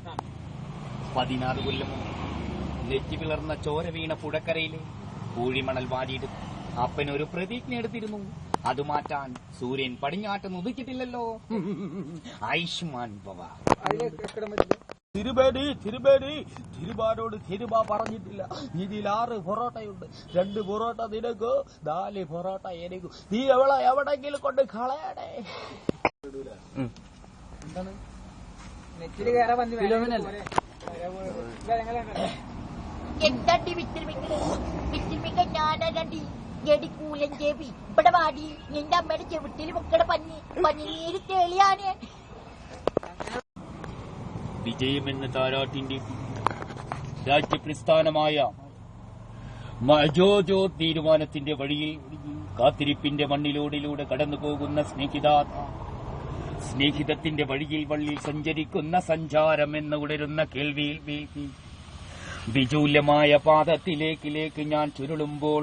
16 കൊല്ലം മുമ്പ് നെറ്റി പിളർന്ന ചോര വീണ പുഴക്കരയിലെ പൂഴിമണൽ വാരിയെടുത്ത് അപ്പനൊരു പ്രതിജ്ഞ എടുത്തിരുന്നു. അത് മാറ്റാൻ സൂര്യൻ പടിഞ്ഞാട്ട് ഉദിച്ചിട്ടില്ലല്ലോ. ആയുഷ്മാൻ ഭവ. തിരുമാനോട് തിരുമ പറഞ്ഞിട്ടില്ല. ഇതിൽ 6 പൊറോട്ടയുണ്ട്. 2 പൊറോട്ട നിനക്ക്, 4 പൊറോട്ട എനിക്ക്. നീ എവിടെങ്കിലും കൊണ്ട് കളയണേ. എന്താണ് നെറ്റില് കയറാൻ വന്നു? എന്താണ്ടി വിത്തിരിമിക്ക ഞാനടി ജടിക്കൂലൻ ജേബി ഇവിടെ വാടി നിന്റെ അമ്മയുടെ ചെവിട്ടിൽ മുക്കട പഞ്ഞീര് തെളിയാന്. വിജയമെന്ന താരാട്ടിന്റെ രാജ്യപ്രസ്ഥാനമായ മജോജോ തീരുമാനത്തിന്റെ വഴിയിൽ കാത്തിരിപ്പിന്റെ മണ്ണിലൂടെ കടന്നുപോകുന്ന സ്നേഹിതത്തിന്റെ വഴിയിൽ വള്ളിൽ സഞ്ചരിക്കുന്ന സഞ്ചാരം എന്ന് ഉടരുന്ന കേൾവിയിൽ വിജൂല്യമായ പാദത്തിലേക്ക് ഞാൻ ചുരുളുമ്പോൾ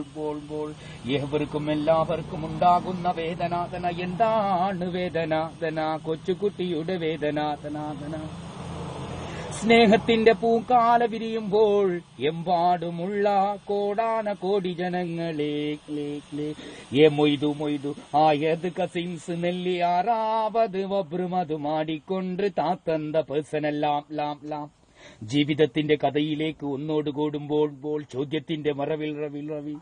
ഏവർക്കും എല്ലാവർക്കും ഉണ്ടാകുന്ന വേദനാദന. എന്താണ് വേദനാദന? കൊച്ചുകുട്ടിയുടെ വേദനാദനാദന. സ്നേഹത്തിന്റെ പൂക്കാല വിരിയുമ്പോൾ എമ്പാടുമുള്ള കോടാനകോടി ജനങ്ങളെ മൊയ്തു ആയത് കസിൻസ് നെല്ലി 6வது വബ്രുമത് മാടിക്കൊണ്ട് താത്തന്ത പേഴ്സണെല്ലാം ജീവിതത്തിന്റെ കഥയിലേക്ക് ഒന്നോട് കൂടുമ്പോൾ ചോദ്യത്തിന്റെ മറവിൽ റവി